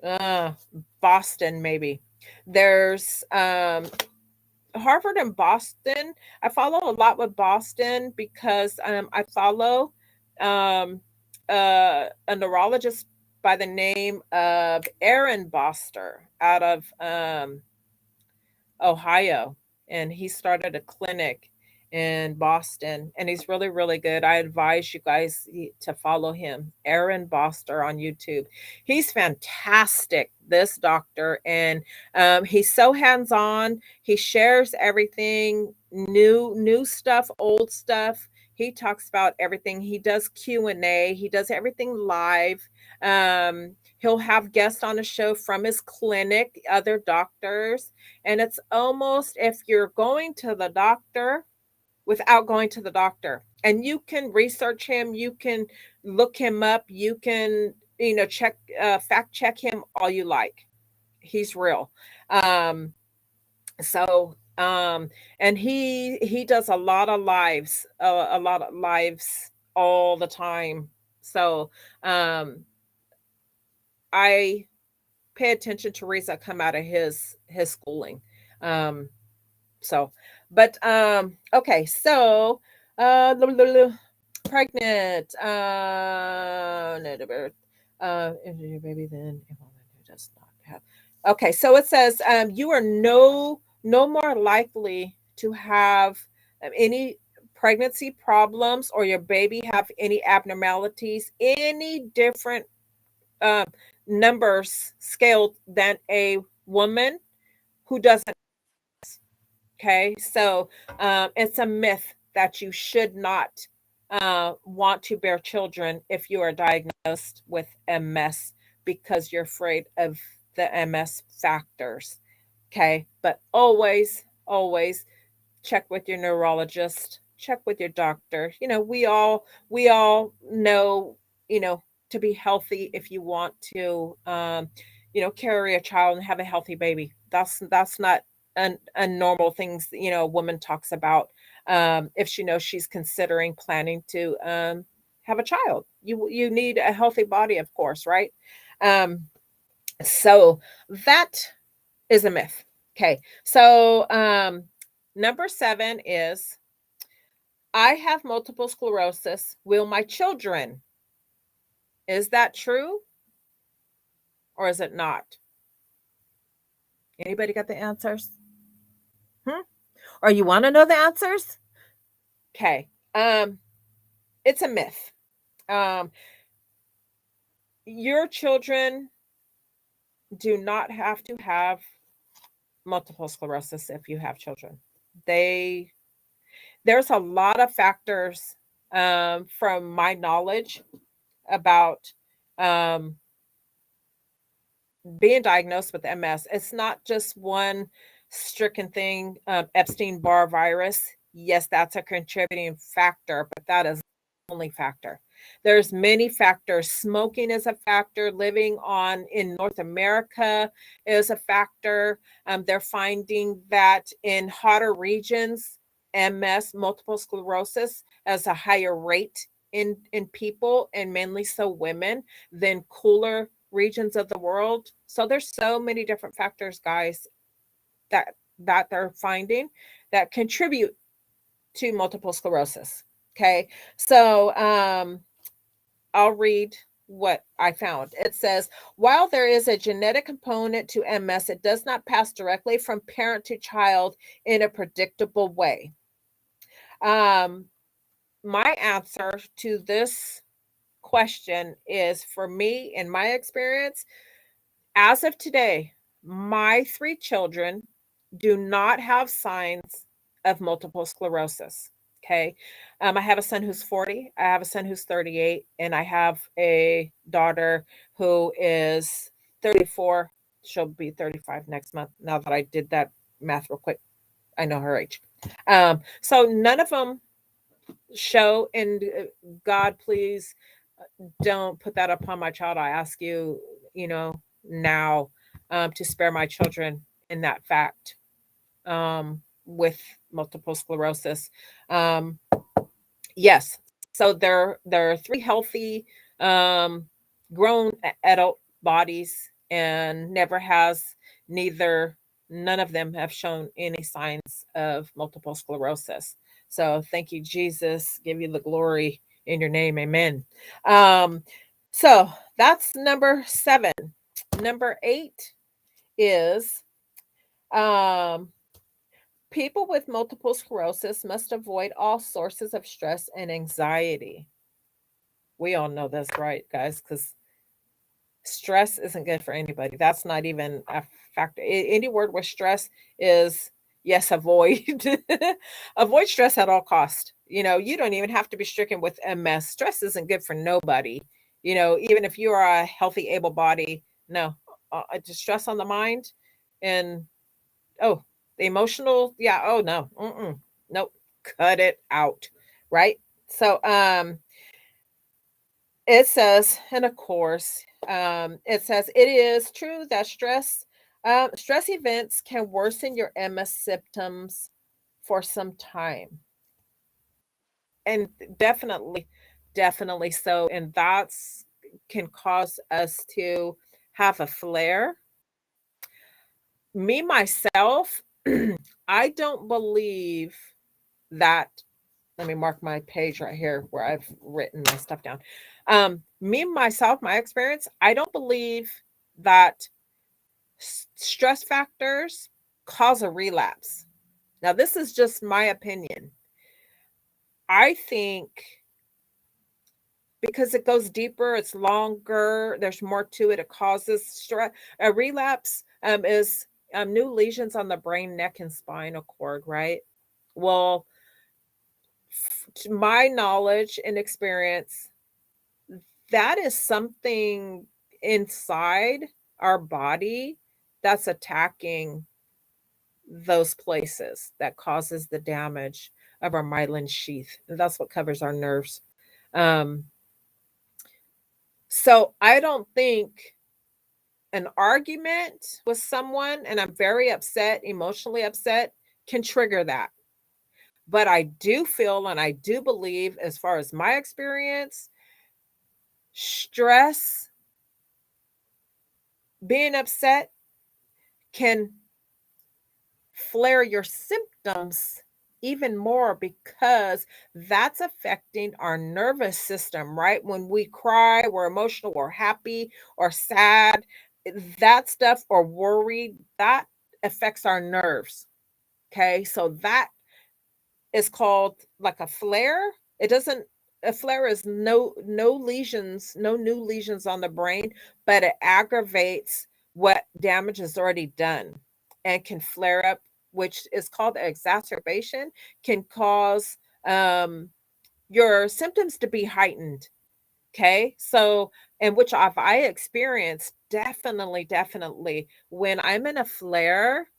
uh Boston, maybe. There's Harvard and Boston. I follow a lot with Boston because I follow um a neurologist by the name of Aaron Boster out of Ohio, and he started a clinic in Boston, and he's really, really good. I advise you guys to follow him, Aaron Boster on YouTube. He's fantastic, this doctor, and he's so hands on. He shares everything, new stuff, old stuff. He talks about everything. He does Q&A. He does everything live. He'll have guests on the show from his clinic, other doctors, and it's almost if you're going to the doctor without going to the doctor. And you can research him, you can look him up, you can, check, fact check him all you like. He's real. Um, so, and he does a lot of lives all the time. So, I pay attention to reads that come out of his schooling. Um, so, but okay, so pregnant, if your baby then if does not have. Okay, so it says you are no more likely to have any pregnancy problems or your baby have any abnormalities, any different um, numbers scaled than a woman who doesn't. Okay, so it's a myth that you should not want to bear children if you are diagnosed with MS because you're afraid of the MS factors. Okay, but always, always check with your neurologist, check with your doctor. We all know, you know, to be healthy if you want to carry a child and have a healthy baby. That's not a normal things, a woman talks about if she knows she's considering planning to have a child. You need a healthy body, of course, right? Um so that is a myth. Okay. So number 7 is I have multiple sclerosis. Will my children? Is that true or is it not? Anybody got the answers? Or you want to know the answers? Okay. It's a myth. Um, your children do not have to have multiple sclerosis if you have children. They There's a lot of factors from my knowledge about um, being diagnosed with MS. It's not just one stricken thing. Epstein-Barr virus, yes, that's a contributing factor, but that is the only factor. There's many factors. Smoking is a factor. Living on in North America is a factor. They're finding that in hotter regions, MS, multiple sclerosis, has a higher rate in people, and mainly so women, than cooler regions of the world. So there's so many different factors, guys, that they're finding that contribute to multiple sclerosis. Okay. So I'll read what I found. It says, while there is a genetic component to MS, it does not pass directly from parent to child in a predictable way. My answer to this question is, for me, in my experience, as of today, my 3 children do not have signs of multiple sclerosis. Okay. I have a son who's 40, I have a son who's 38, and I have a daughter who is 34. She'll be 35 next month. Now that I did that math real quick, I know her age. So none of them show, and God, please don't put that upon my child. I ask you, now, to spare my children in that fact, with multiple sclerosis. Um, yes. So there are 3 healthy, um, grown adult bodies, and neither none of them have shown any signs of multiple sclerosis. So thank you, Jesus. Give you the glory in your name. Amen. Um, so that's number 7. Number 8 is um, people with multiple sclerosis must avoid all sources of stress and anxiety. We all know this, right, guys? Because stress isn't good for anybody. That's not even a factor. Any word with stress is, yes, avoid. Avoid stress at all cost. You don't even have to be stricken with MS. Stress isn't good for nobody. Even if you are a healthy, able body, no, just stress on the mind, and oh, the emotional, yeah, oh no, nope, cut it out, right? So it says, and of course, it says it is true that stress events can worsen your MS symptoms for some time, and definitely so, and that's can cause us to have a flare. Me myself, I don't believe that. Let me mark my page right here where I've written my stuff down. Me myself, my experience, I don't believe that stress factors cause a relapse. Now, this is just my opinion. I think because it goes deeper, it's longer, there's more to it. It causes stress. A relapse is new lesions on the brain, neck, and spinal cord, right? Well, to my knowledge and experience, that is something inside our body that's attacking those places that causes the damage of our myelin sheath. And that's what covers our nerves. Um, so I don't think an argument with someone, and I'm very upset, emotionally upset, can trigger that. But I do feel and I do believe, as far as my experience, stress, being upset can flare your symptoms even more because that's affecting our nervous system, right? When we cry, we're emotional, we're happy or sad, that stuff, or worried, that affects our nerves. Okay. So that is called like a flare. It doesn't A flare is no lesions, no new lesions on the brain, but it aggravates what damage is already done and can flare up, which is called exacerbation, can cause um your symptoms to be heightened. Okay. So, and which I experienced definitely when I'm in a flare.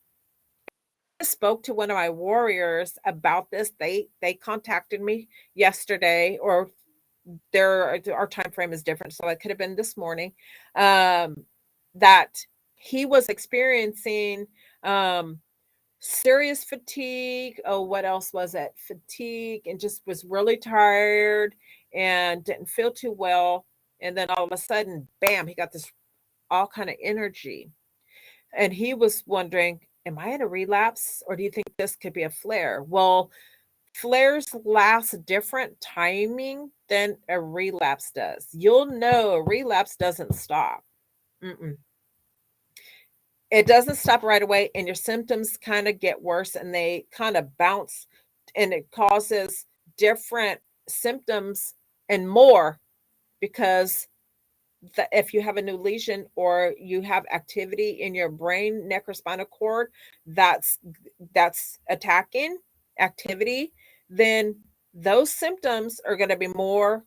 Spoke to one of my warriors about this. They contacted me yesterday, or their our time frame is different, so it could have been this morning. Um, that he was experiencing um serious fatigue. Oh, what else was it? Fatigue, and just was really tired and didn't feel too well. And then all of a sudden, bam, he got this all kind of energy. And he was wondering, am I in a relapse, or do you think this could be a flare? Well, flares last different timing than a relapse does. You'll know a relapse doesn't stop. Mm-mm. It doesn't stop right away, and your symptoms kind of get worse and they kind of bounce, and it causes different symptoms and more because if you have a new lesion or you have activity in your brain, neck or spinal cord, that's that's attacking activity, then those symptoms are going to be more.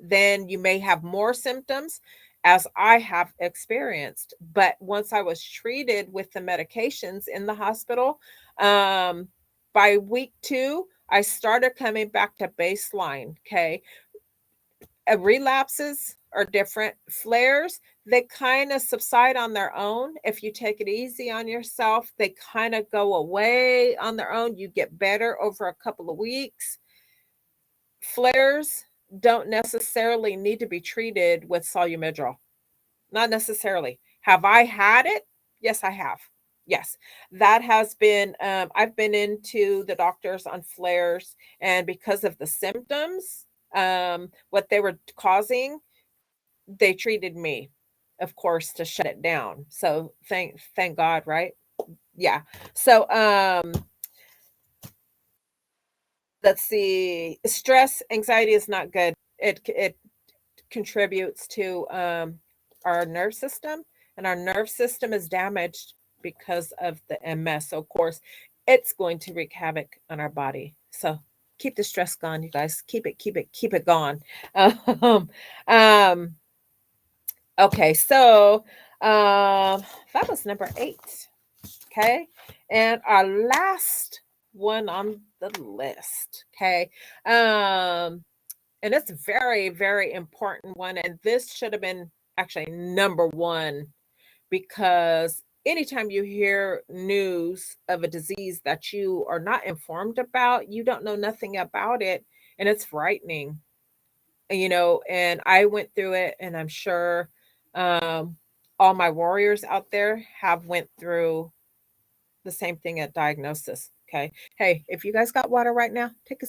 Then you may have more symptoms, as I have experienced. But once I was treated with the medications in the hospital, um, by week 2, I started coming back to baseline. Okay. Relapses are different. Flares, they kind of subside on their own. If you take it easy on yourself, they kind of go away on their own. You get better over a couple of weeks. Flares don't necessarily need to be treated with solumedrol. Not necessarily. Have I had it? Yes, I have. Yes, that has been. I've been into the doctors on flares, and because of the symptoms, what they were causing, they treated me, of course, to shut it down. So thank God, right? Yeah. So let's see. Stress, anxiety is not good. It contributes to our nerve system, and our nerve system is damaged because of the MS. So of course, it's going to wreak havoc on our body. So keep the stress gone, you guys. Keep it gone. Um, um, okay, so that was number 8. Okay, and our last one on the list. Okay, and it's a very important one, and this should have been actually number 1, because anytime you hear news of a disease that you are not informed about, you don't know nothing about it, and it's frightening. And I went through it, and I'm sure um all my warriors out there have went through the same thing at diagnosis. Okay, hey, if you guys got water right now, take a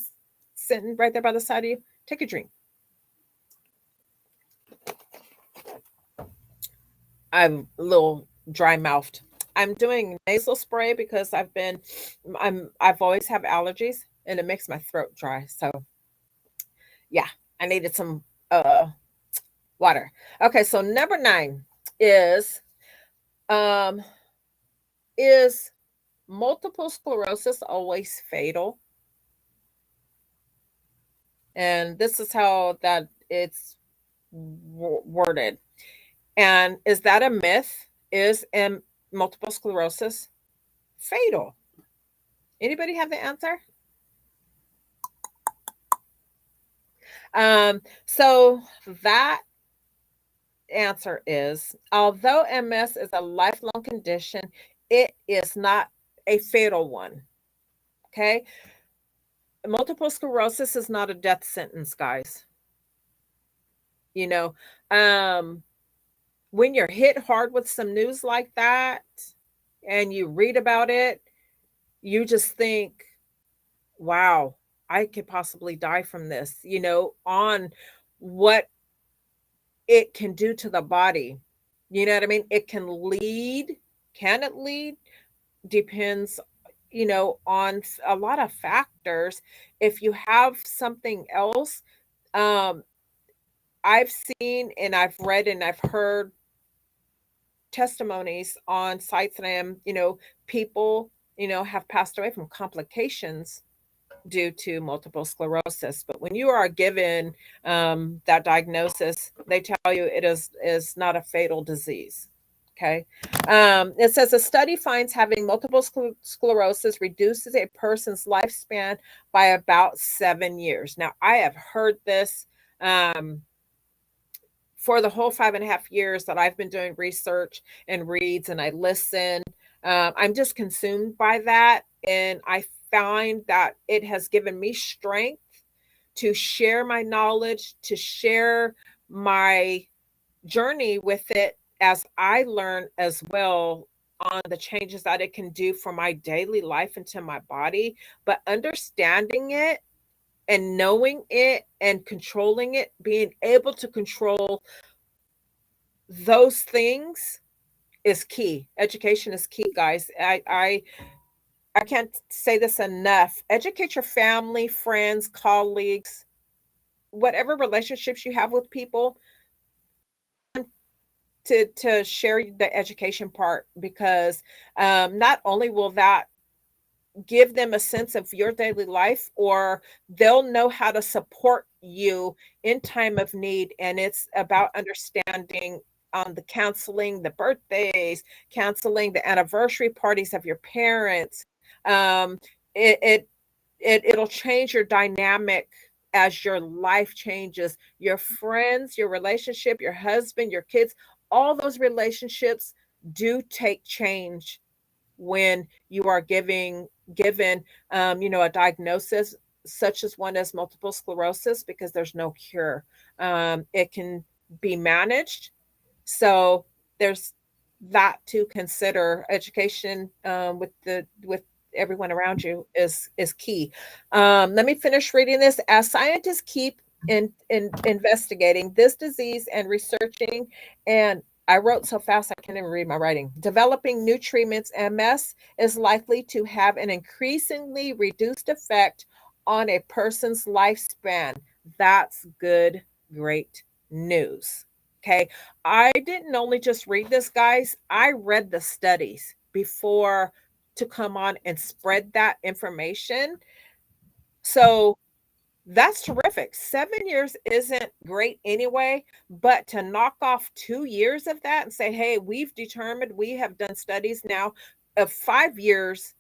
sitting right there by the side of you, take a drink. I'm a little dry mouthed. I'm doing nasal spray because I've always have allergies, and it makes my throat dry. So yeah, I needed some uh water. Okay, so number 9 is um is multiple sclerosis always fatal? And this is how that it's worded. And is that a myth? Is multiple sclerosis fatal? Anybody have the answer? So that answer is, although MS is a lifelong condition, it is not a fatal one. Okay. Multiple sclerosis is not a death sentence, guys. You know, um, when you're hit hard with some news like that, and you read about it, you just think, wow, I could possibly die from this, on what it can do to the body. You know what I mean? It can lead, can it lead? Depends, on a lot of factors. If you have something else, um, I've seen and I've read and I've heard testimonies on sites that I am, people, have passed away from complications due to multiple sclerosis. But when you are given that diagnosis, they tell you it is not a fatal disease. Okay. It says a study finds having multiple sclerosis reduces a person's lifespan by about 7 years. Now, I have heard this um, for the whole 5.5 years that I've been doing research and reads and I listen. I'm just consumed by that. And I find that it has given me strength to share my knowledge, to share my journey with it as I learn as well on the changes that it can do for my daily life and to my body. But understanding it and knowing it and controlling it, being able to control those things is key. Education is key, guys. I can't say this enough. Educate your family, friends, colleagues, whatever relationships you have with people, to share the education part, because not only will that give them a sense of your daily life, or they'll know how to support you in time of need. And it's about understanding on the counseling, the birthdays, counseling, the anniversary parties of your parents. It, it it'll change your dynamic as your life changes, your friends, your relationship, your husband, your kids, all those relationships do take change when you are given a diagnosis such as one as multiple sclerosis, because there's no cure. It can be managed, so there's that to consider. Education with everyone around you is key. Let me finish reading this. As scientists keep in investigating this disease and researching, and I wrote so fast I can't even read my writing. Developing new treatments, MS is likely to have an increasingly reduced effect on a person's lifespan. That's good, great news. Okay. I didn't only just read this, guys, I read the studies before to come on and spread that information. So that's terrific. 7 years isn't great anyway, but to knock off 2 years of that and say, hey, we've determined, we have done studies now of 5 years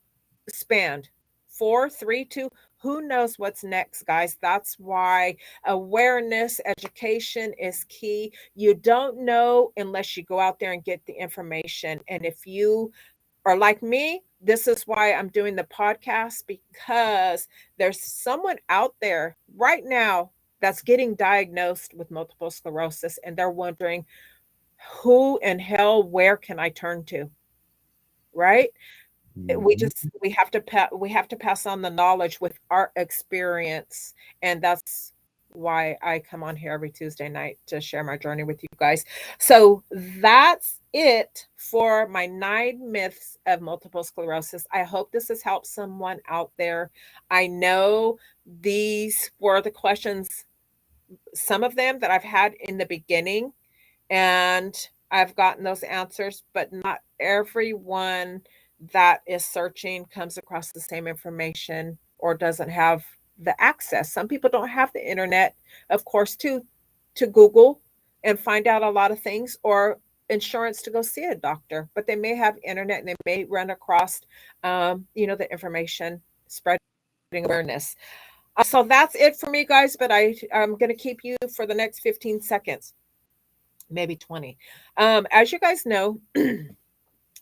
spanned, 4, 3, 2. Who knows what's next, guys? That's why awareness, education is key. You don't know unless you go out there and get the information. And if you are like me, this is why I'm doing the podcast, because there's someone out there right now that's getting diagnosed with multiple sclerosis, and they're wondering, who in hell, where can I turn to? Right? We Mhm. just we have to pass on the knowledge with our experience, and that's why I come on here every Tuesday night to share my journey with you guys. So that's it for my 9 myths of multiple sclerosis. I hope this has helped someone out there. I know these were the questions, some of them that I've had in the beginning, and I've gotten those answers, but not everyone that is searching comes across the same information or doesn't have the access. Some people don't have the internet, of course, to Google and find out a lot of things, or insurance to go see a doctor, but they may have internet and they may run across the information, spreading awareness. So that's it for me, guys, but I'm going to keep you for the next 15 seconds, maybe 20. As you guys know,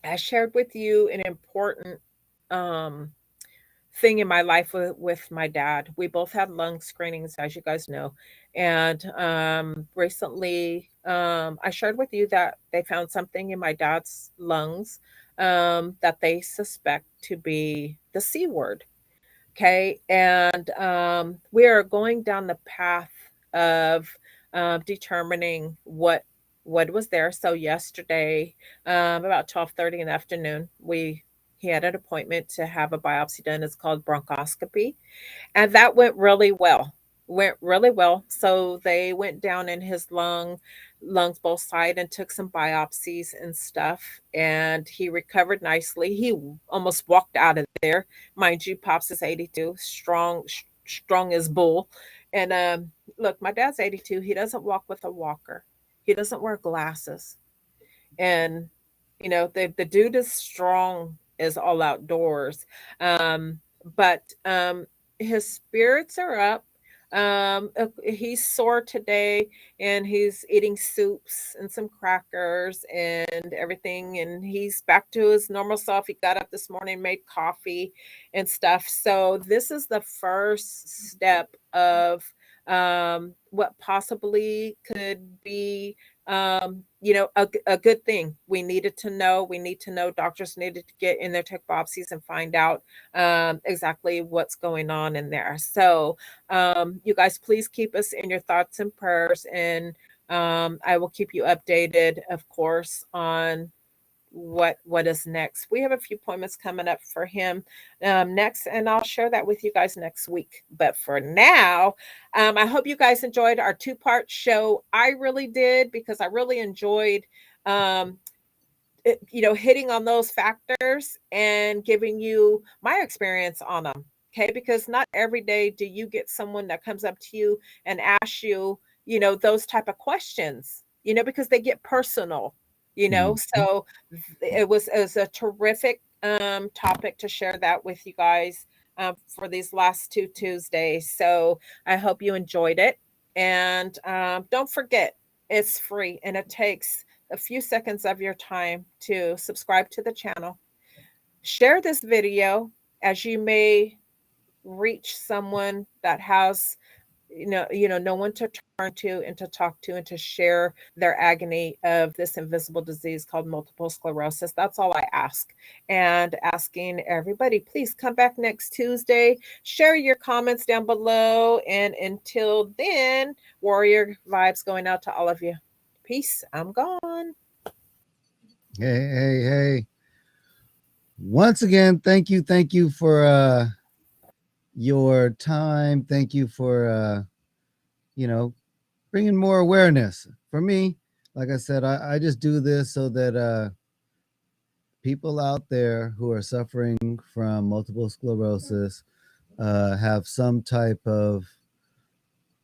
I shared with you an important um, thing in my life with my dad. We both had lung screenings, as you guys know. And recently, I shared with you that they found something in my dad's lungs that they suspect to be the C word. Okay. And we are going down the path of determining what was there. So yesterday, about 12:30 in the afternoon, he had an appointment to have a biopsy done. It's called bronchoscopy, and that went really well. So they went down in his lungs both side and took some biopsies and stuff, and he recovered nicely. He almost walked out of there. Mind you, Pops is 82, strong as bull. And look, my dad's 82. He doesn't walk with a walker. He doesn't wear glasses. And the dude is strong as all outdoors. um but his spirits are up. He's sore today, and he's eating soups and some crackers and everything, and he's back to his normal self. He got up this morning, made coffee and stuff. So this is the first step of what possibly could be a good thing. We need to know. Doctors needed to get in there, take biopsies, and find out exactly what's going on in there. So you guys, please keep us in your thoughts and prayers, and I will keep you updated, of course, on what is next. We have a few appointments coming up for him next, and I'll share that with you guys next week. But for now, I hope you guys enjoyed our two-part show. I really did, because I really enjoyed um, hitting on those factors and giving you my experience on them. Okay, because not every day do you get someone that comes up to you and asks you, those type of questions, because they get personal, Mhm. So it was a terrific topic to share that with you guys for these last two Tuesdays. So I hope you enjoyed it. And don't forget, it's free, and it takes a few seconds of your time to subscribe to the channel. Share this video, as you may reach someone that has no one to turn to and to talk to and to share their agony of this invisible disease called multiple sclerosis. That's all I ask. And asking everybody, please come back next Tuesday, share your comments down below, and until then, warrior vibes going out to all of you. Peace. I'm gone. Hey. Once again, thank you for your time. Thank you for bringing more awareness. For me, like I said, I just do this so that people out there who are suffering from multiple sclerosis have some type of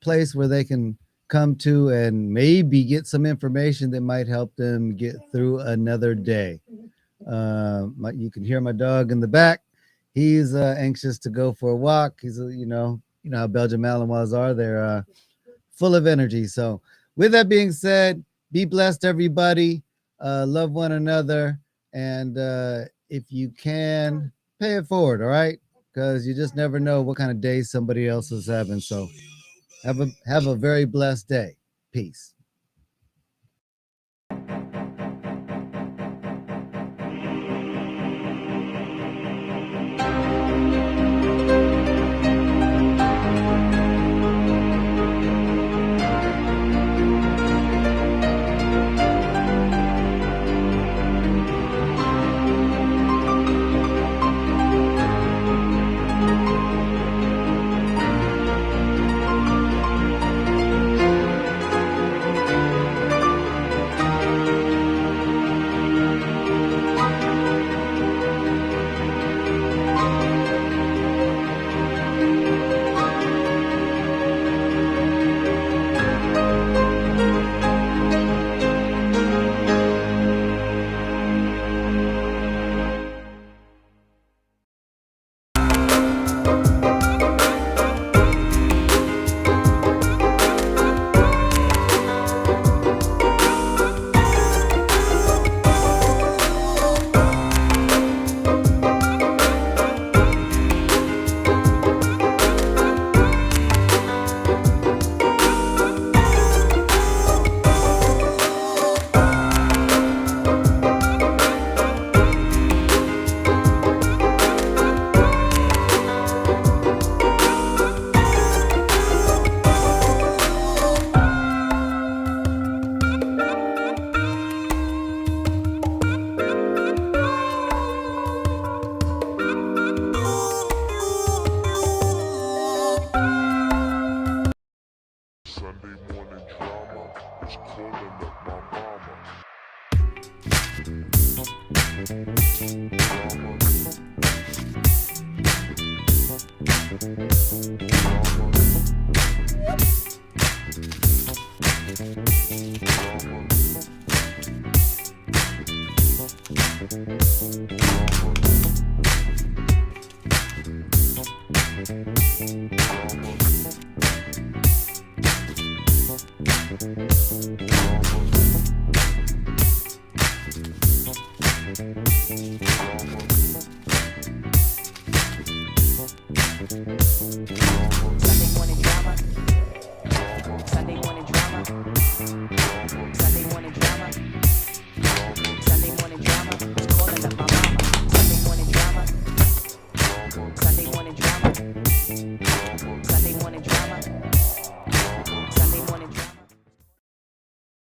place where they can come to and maybe get some information that might help them get through another day. You can hear my dog in the back. He's anxious to go for a walk. He's how Belgian Malinois are. They're full of energy. So with that being said, be blessed, everybody. Love one another, and if you can, pay it forward. All right, because you just never know what kind of day somebody else is having. So have a very blessed day. Peace. Mama.